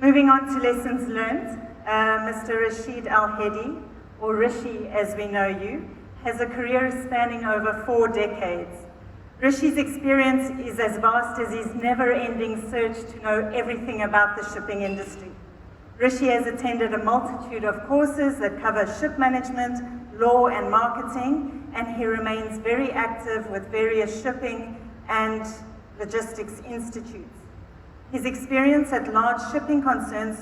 Moving on to lessons learned, Mr. Rashid AlHeddi, or Rishi as we know you, has a career spanning over 4 decades. Rishi's experience is as vast as his never-ending search to know everything about the shipping industry. Rishi has attended a multitude of courses that cover ship management, law and marketing, and he remains very active with various shipping and logistics institutes. His experience at large shipping concerns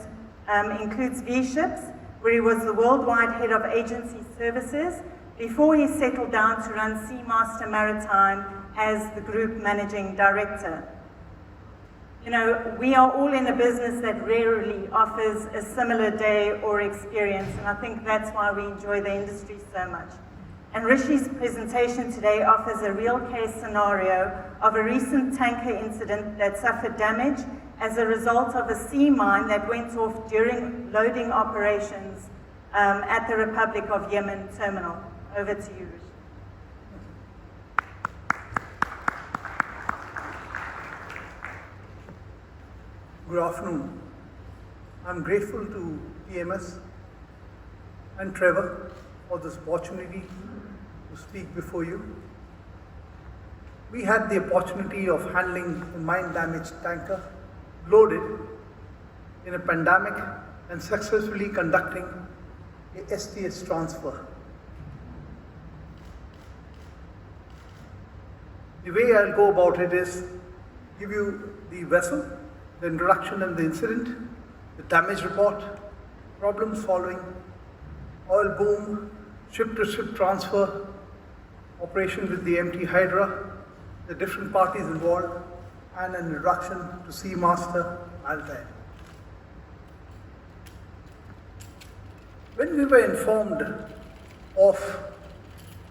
includes V-Ships, where he was the worldwide head of agency services before he settled down to run Seamaster Maritime as the group managing director. You know, we are all in a business that rarely offers a similar day or experience, and I think that's why we enjoy the industry so much. And Rishi's presentation today offers a real case scenario of a recent tanker incident that suffered damage as a result of a sea mine that went off during loading operations at the Republic of Yemen terminal. Over to you, Rishi. Good afternoon. I'm grateful to TMS and Trevor for this opportunity to speak before you. We had the opportunity of handling a mine-damaged tanker loaded in a pandemic and successfully conducting a STS transfer. The way I'll go about it is give you the vessel, the introduction and the incident, the damage report, problems following, oil boom, ship-to-ship transfer, operation with the empty Hydra, the different parties involved, and an introduction to Seamaster Maritime. When we were informed of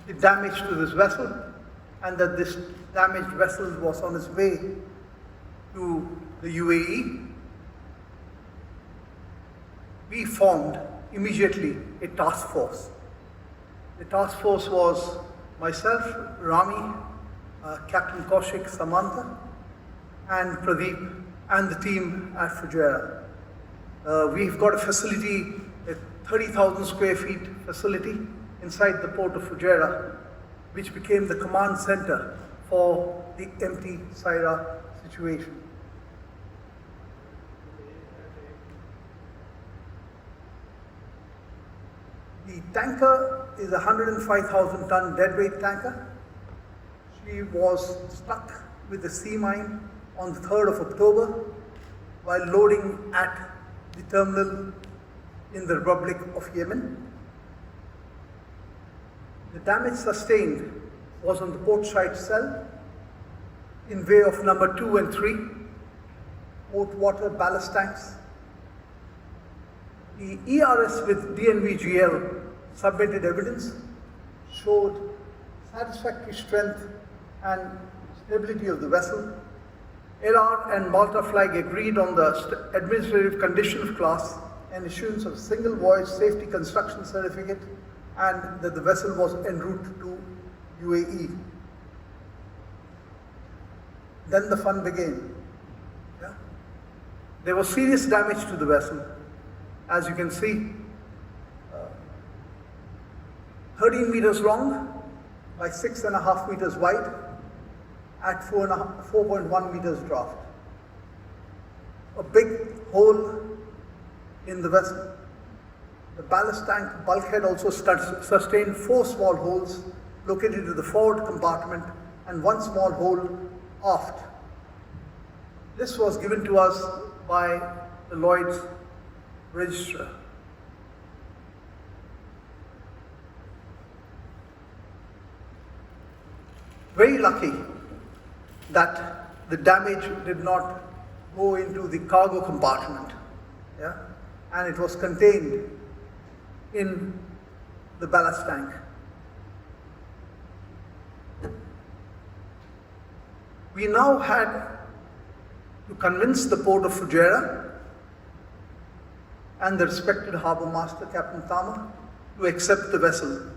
the damage to this vessel and that this damaged vessel was on its way to the UAE, we formed immediately a task force. The task force was myself, Rami, Captain Kaushik Samantha, and Pradeep, and the team at Fujairah. We've got a facility, a 30,000 square feet facility inside the port of Fujairah, which became the command center for the empty Syra situation. The tanker is a 105,000 ton deadweight tanker. She was stuck with the sea mine on the 3rd of October while loading at the terminal in the Republic of Yemen. The damage sustained was on the port side cell in way of number 2 and 3, port water ballast tanks. The ERS with DNVGL submitted evidence showed satisfactory strength and stability of the vessel. LR and Malta flag agreed on the administrative condition of class and issuance of a single voyage safety construction certificate, and that the vessel was en route to UAE. Then the fun began. Yeah? There was serious damage to the vessel. As you can see, 13 meters long by 6.5 meters wide at 4.1 meters draft. A big hole in the vessel. The ballast tank bulkhead also sustained 4 small holes located in the forward compartment and 1 small hole aft. This was given to us by the Lloyd's registrar. Very lucky that the damage did not go into the cargo compartment, yeah? And it was contained in the ballast tank. We now had to convince the port of Fujairah and the respected harbour master, Captain Tama, to accept the vessel.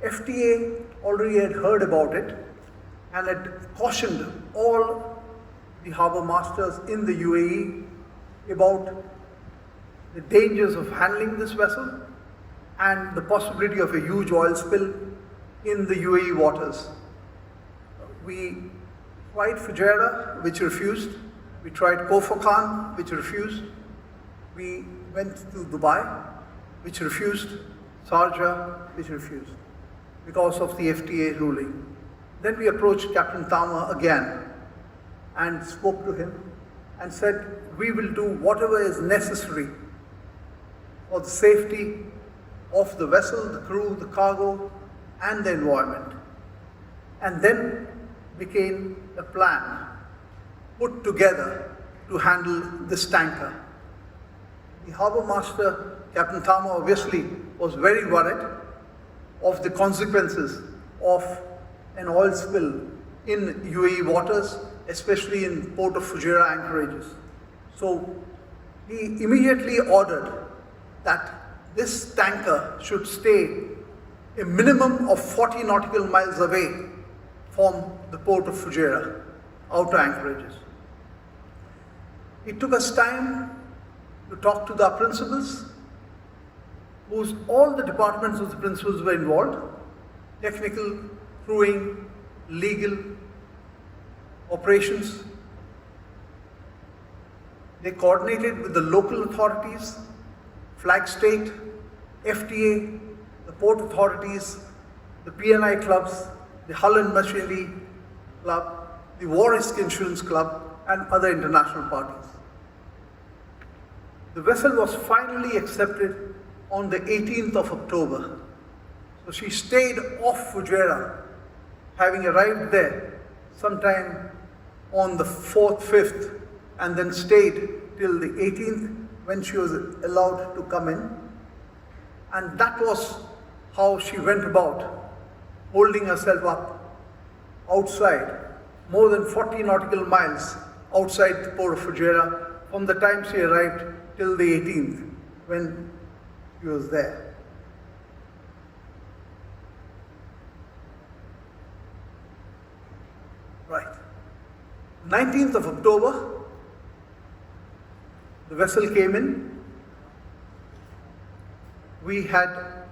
FTA already had heard about it and had cautioned all the harbour masters in the UAE about the dangers of handling this vessel and the possibility of a huge oil spill in the UAE waters. We tried Fujairah, which refused. We tried Kofakan, which refused. We went to Dubai, which refused. Sharjah, which refused, because of the FTA ruling. Then we approached Captain Tama again and spoke to him and said, we will do whatever is necessary for the safety of the vessel, the crew, the cargo, and the environment. And then became a plan put together to handle this tanker. The harbour master, Captain Tama, obviously was very worried of the consequences of an oil spill in UAE waters, especially in port of Fujairah anchorages. So he immediately ordered that this tanker should stay a minimum of 40 nautical miles away from the port of Fujairah, outer anchorages. It took us time to talk to the principals, all the departments of the principals were involved: technical, crewing, legal, operations. They coordinated with the local authorities, flag state, FTA, the port authorities, the P&I clubs, the Hull and Machinery Club, the War Risk Insurance Club, and other international parties. The vessel was finally accepted on the 18th of October. So she stayed off Fujairah, having arrived there sometime on the 4th, 5th, and then stayed till the 18th when she was allowed to come in. And that was how she went about, holding herself up outside, more than 40 nautical miles outside the port of Fujairah, from the time she arrived till the 18th, when she was there. Right. 19th of October, the vessel came in. We had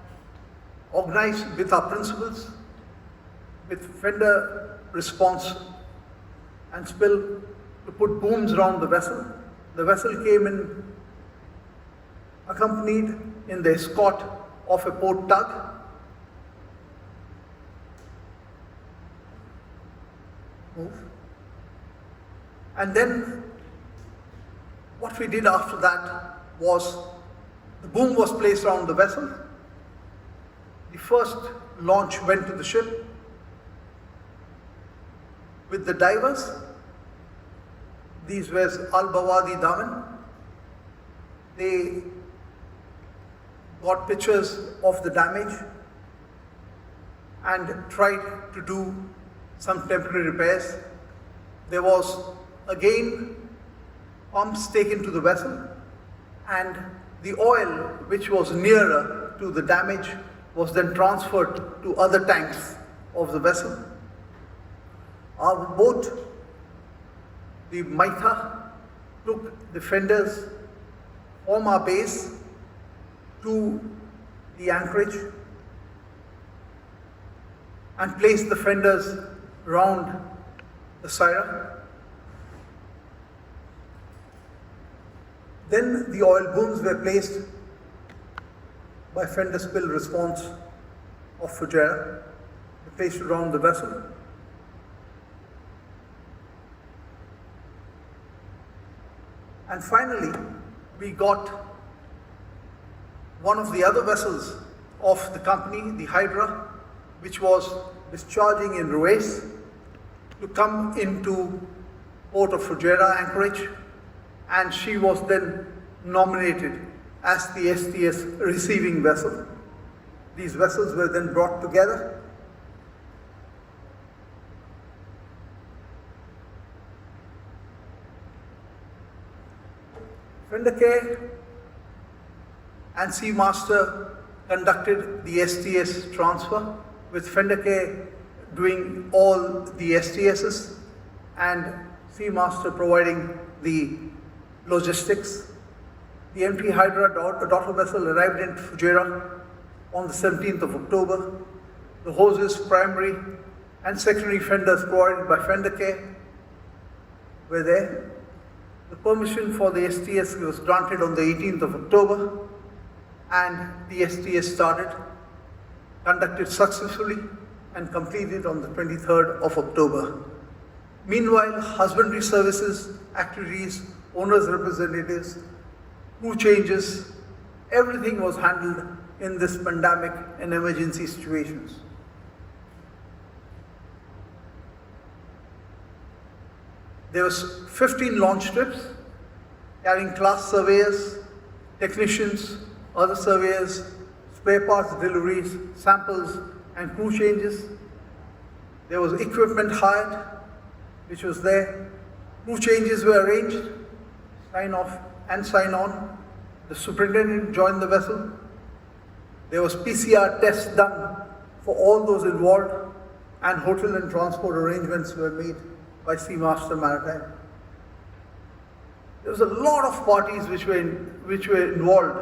organized with our principals, with fender response and spill, to put booms around the vessel. The vessel came in accompanied in the escort of a port tug. Move. And then what we did after that was the boom was placed around the vessel. The first launch went to the ship with the divers. These were Al-Bawadi Daman. They got pictures of the damage and tried to do some temporary repairs. There was again pumps taken to the vessel, and the oil which was nearer to the damage was then transferred to other tanks of the vessel. Our boat, the Maitha, took the fenders from our base to the anchorage and placed the fenders round the Syra. Then the oil booms were placed by fender spill response of Fujairah, placed around the vessel. And finally, we got one of the other vessels of the company, the Hydra, which was discharging in Ruwais, to come into port of Fujairah anchorage, and she was then nominated as the STS receiving vessel. These vessels were then brought together. Fender K and Seamaster conducted the STS transfer, with Fender K doing all the STSs and Seamaster providing the logistics. The MT Hydra daughter vessel arrived in Fujairah on the 17th of October. The hoses, primary and secondary fenders provided by Fender Care were there. The permission for the STS was granted on the 18th of October, and the STS started, conducted successfully and completed on the 23rd of October. Meanwhile, husbandry services, activities, owners' representatives, crew changes, everything was handled in this pandemic and emergency situations. There was 15 launch trips carrying class surveyors, technicians, other surveyors, spare parts deliveries, samples, and crew changes. There was equipment hired, which was there. Crew changes were arranged, sign off and sign on. The superintendent joined the vessel. There was PCR tests done for all those involved, and hotel and transport arrangements were made by Seamaster Maritime. There was a lot of parties which were involved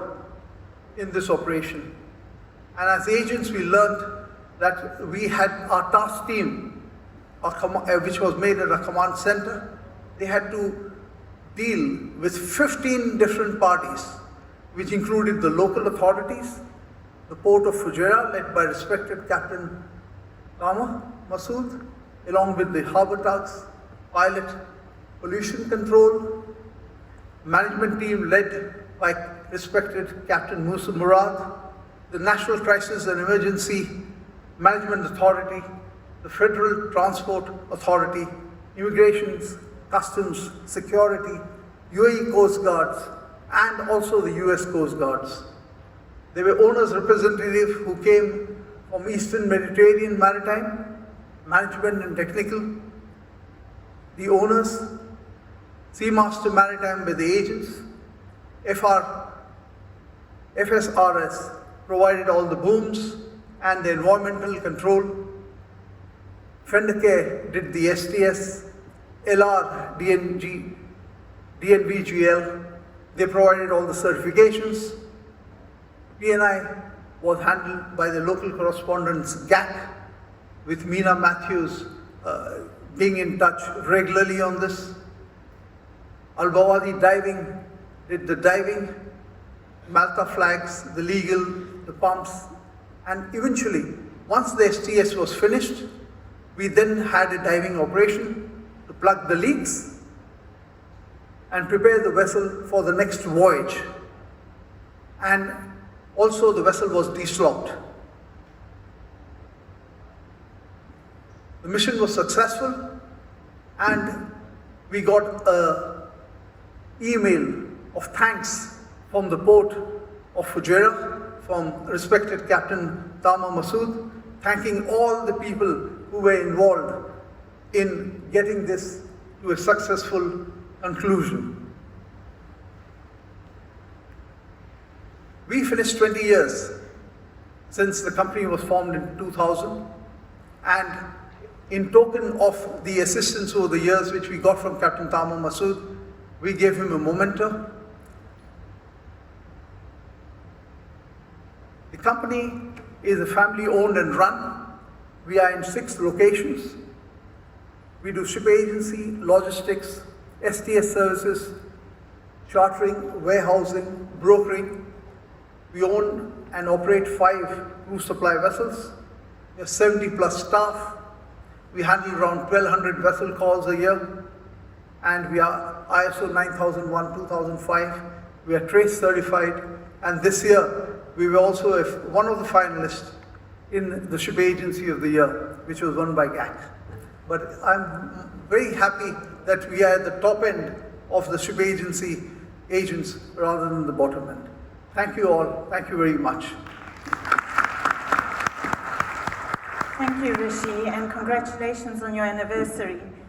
in this operation. And as agents, we learned that we had our task team, which was made at a command center. They had to deal with 15 different parties, which included the local authorities, the port of Fujairah, led by respected Captain Tama Masood, along with the harbour tugs, pilot, pollution control, management team led by respected Captain Musa Murad, the National Crisis and Emergency Management Authority, the Federal Transport Authority, Immigrations, Customs, Security, UAE Coast Guards, and also the US Coast Guards. There were owners' representatives who came from Eastern Mediterranean Maritime, management and technical. The owners, Seamaster Maritime with the agents, FSRS provided all the booms and the environmental control. Fender Care did the STS, LR, DNVGL, they provided all the certifications. PNI was handled by the local correspondents GAC, with Meena Matthews being in touch regularly on this. Al-Bawadi Diving did the diving, Malta flags, the legal, the pumps, and eventually, once the STS was finished, we then had a diving operation to plug the leaks and prepare the vessel for the next voyage. And also the vessel was deslocked. The mission was successful, and we got an email of thanks from the port of Fujairah, from respected Captain Tama Masood, thanking all the people who were involved in getting this to a successful conclusion. We finished 20 years since the company was formed in 2000, and in token of the assistance over the years which we got from Captain Tama Masood, we gave him a memento. The company is a family owned and run. We are in 6 locations. We do ship agency, logistics, STS services, chartering, warehousing, brokering. We own and operate 5 cruise supply vessels. We have 70 plus staff. We handle around 1,200 vessel calls a year. And we are ISO 9001-2005. We are trace certified. And this year, we were also one of the finalists in the Ship Agency of the Year, which was won by GAC. But I'm very happy that we are at the top end of the Ship Agency agents rather than the bottom end. Thank you all. Thank you very much. Thank you, Rishi, and congratulations on your anniversary.